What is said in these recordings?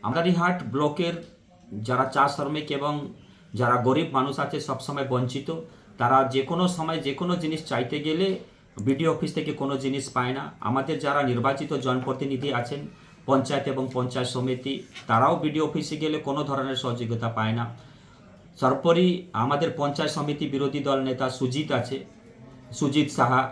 আমদারিহাট ব্লকের যারা চা শ্রমিক এবং যারা গরিব মানুষ আছে সবসময় বঞ্চিত। তারা যে কোনো সময় যে কোনো জিনিস চাইতে গেলে বিডিও অফিস থেকে কোনো জিনিস পায় না। আমাদের যারা নির্বাচিত জনপ্রতিনিধি আছেন পঞ্চায়েত এবং পঞ্চায়েত সমিতি, তারাও বিডিও অফিসে গেলে কোনো ধরনের সহযোগিতা পায় না। সর্বোপরি আমাদের পঞ্চায়েত সমিতি বিরোধী দল নেতা সুজিত সাহা,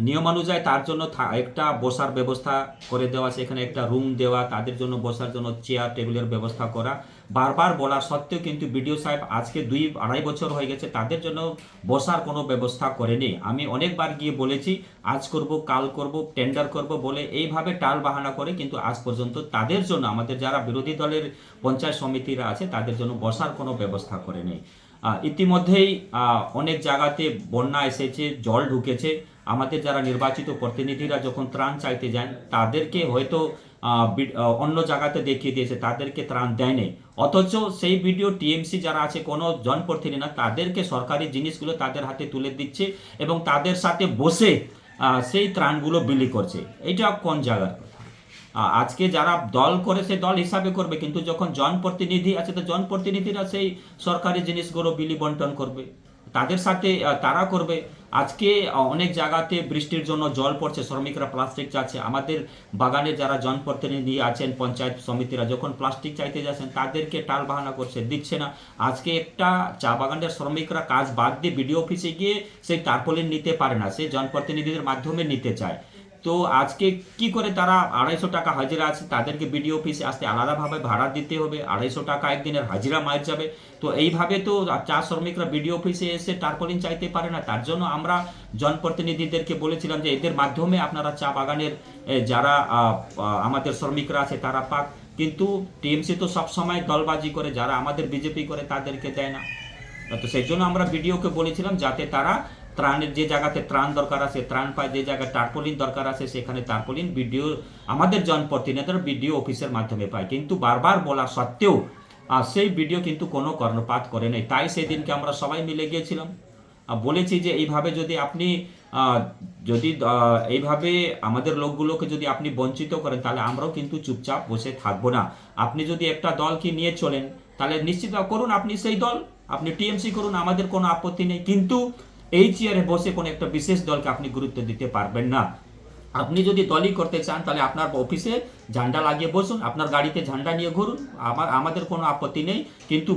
নিয়মানুযায়ী তার জন্য একটা বসার ব্যবস্থা করে দেওয়া, সেখানে একটা রুম দেওয়া, তাদের জন্য বসার জন্য চেয়ার টেবিলের ব্যবস্থা করা। বারবার বলা সত্ত্বেও কিন্তু বিডিও সাহেব আজকে 2-2.5 বছর হয়ে গেছে, তাদের জন্য বসার কোনো ব্যবস্থা করেনি। আমি অনেকবার গিয়ে বলেছি আজ করব, কাল করব, টেন্ডার করব বলে এইভাবে টাল বাহানা করে, কিন্তু আজ পর্যন্ত তাদের জন্য, আমাদের যারা বিরোধী দলের পঞ্চায়েত সমিতিরা আছে তাদের জন্য বসার কোনো ব্যবস্থা করেনি। ইতিমধ্যেই অনেক জায়গাতে বন্যা এসেছে, জল ঢুকেছে। আমাদের যারা নির্বাচিত প্রতিনিধিরা যখন ত্রাণ চাইতে যান তাদেরকে হয়তো অন্য জায়গাতে দেখিয়ে দিয়েছে, তাদেরকে ত্রাণ দেয়নি। অথচ সেই ভিডিও টিএমসি যারা আছে, কোনো জনপ্রতিনিধি না, তাদেরকে সরকারি জিনিসগুলো তাদের হাতে তুলে দিচ্ছে এবং তাদের সাথে বসে সেই ত্রাণগুলো বিলি করছে। এটা কোন জায়গার? আজকে যারা দল করে সে দল হিসাবে করবে, কিন্তু যখন জনপ্রতিনিধি আছে তো জনপ্রতিনিধিরা সেই সরকারি জিনিসগুলো বিলি বন্টন করবে, তাদের সাথে তারা করবে। আজকে অনেক জায়গাতে বৃষ্টির জন্য জল পড়ছে, শ্রমিকরা প্লাস্টিক চাচ্ছে। আমাদের বাগানে যারা জনপ্রতিনিধি আছেন পঞ্চায়েত সমিতিরা যখন প্লাস্টিক চাইতে যাচ্ছেন তাদেরকে টাল বাহানা করছে, দিচ্ছে না। আজকে একটা চা বাগানের শ্রমিকরা কাজ বাদ দিয়ে বিডিও অফিসে গিয়ে সেই টার্পলিন নিতে পারে না, সে জনপ্রতিনিধিদের মাধ্যমে নিতে চায়। তো আজকে কি করে তারা 250 টাকা হাজিরা আছে, তাদেরকে বিডিও অফিসে আসতে আলাদাভাবে ভাড়া দিতে হবে, 250 টাকা একদিনের হাজিরা মার যাবে। তো এইভাবে তো চা শ্রমিকরা বিডিও অফিসে এসে টার্পলিন চাইতে পারে না। তার জন্য আমরা জনপ্রতিনিধিদেরকে বলেছিলাম যে এদের মাধ্যমে আপনারা চা বাগানের যারা আমাদের শ্রমিকরা আছে তারা পাক, কিন্তু টিএমসি তো সবসময় দলবাজি করে, যারা আমাদের বিজেপি করে তাদেরকে দেয় না। তো সেই জন্য আমরা বিডিওকে বলেছিলাম যাতে তারা ত্রাণের যে জায়গাতে ত্রাণ দরকার আছে ত্রাণ পায়, যে জায়গায় টার্পলিন দরকার আছে সেখানে টার্পলিন বিডিও আমাদের জনপ্রতিনিধিরা বিডিও অফিসের মাধ্যমে পায়। কিন্তু বারবার বলা সত্ত্বেও সেই বিডিও কিন্তু কোনো কর্ণপাত করে নেই। তাই সেদিনকে আমরা সবাই মিলে গিয়েছিলাম, বলেছি যে এইভাবে যদি আপনি এইভাবে আমাদের লোকগুলোকে যদি আপনি বঞ্চিত করেন তাহলে আমরাও কিন্তু চুপচাপ বসে থাকবো না। আপনি যদি একটা দলকে নিয়ে চলেন তাহলে নিশ্চিত করুন, আপনি সেই দল, আপনি টিএমসি করুন, আমাদের কোনো আপত্তি নেই। কিন্তু এই চেয়ারে বসে কোনো একটা বিশেষ দলকে আপনি গুরুত্ব দিতে পারবেন না। আপনি যদি দলই করতে চান তাহলে আপনার অফিসে ঝান্ডা লাগিয়ে বসুন, আপনার গাড়িতে ঝান্ডা নিয়ে ঘুরুন, আমাদের কোনো আপত্তি নেই। কিন্তু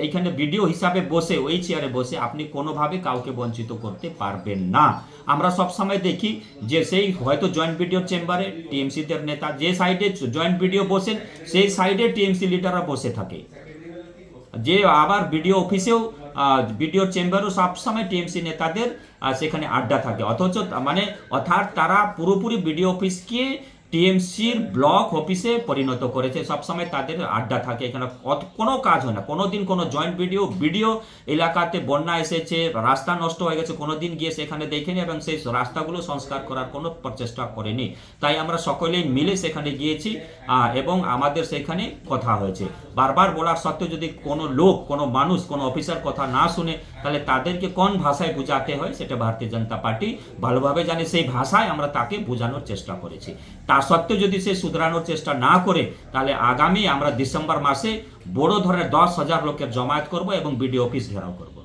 এইখানে বিডিও হিসাবে বসে ওই চেয়ারে বসে আপনি কোনোভাবে কাউকে বঞ্চিত করতে পারবেন না। আমরা সবসময় দেখি যে সেই হয়তো জয়েন্ট বিডিও চেম্বারে টিএমসিদের নেতা যে সাইডে জয়েন্ট বিডিও বসেন সেই সাইডে টিএমসি লিডাররা বসে থাকে, যে আবার বিডিও অফিসেও বিডিও চেম্বারও সবসময় টিএমসি নেতাদের সেখানে আড্ডা থাকে। অর্থাৎ তারা পুরোপুরি বিডিও অফিসকে টিএমসির ব্লক অফিসে পরিণত করেছে। সবসময় তাদের আড্ডা থাকে, এখানে কোনো কাজ হয় না। কোনোদিন কোনো জয়েন্ট বিডিও এলাকাতে বন্যা এসেছে, রাস্তা নষ্ট হয়ে গেছে, কোনোদিন গিয়ে সেখানে দেখেনি এবং সেই রাস্তাগুলো সংস্কার করার কোনো প্রচেষ্টা করেনি। তাই আমরা সকলেই মিলে সেখানে গিয়েছি এবং আমাদের সেখানে কথা হয়েছে। বারবার বলার সত্ত্বেও যদি কোনো লোক, কোনো মানুষ, কোনো অফিসার কথা না শুনে তাহলে তাদেরকে কোন ভাষায় বোঝাতে হয় সেটা ভারতীয় জনতা পার্টি ভালোভাবে জানে। সেই ভাষায় আমরা তাকে বোঝানোর চেষ্টা করেছি। তা সত্ত্বেও যদি সে শুধরানোর চেষ্টা না করে তাহলে আগামী আমরা ডিসেম্বর মাসে বড় ধরনের 10,000 লোকের জমায়েত করব এবং বিডিও অফিস ঘেরাও করব।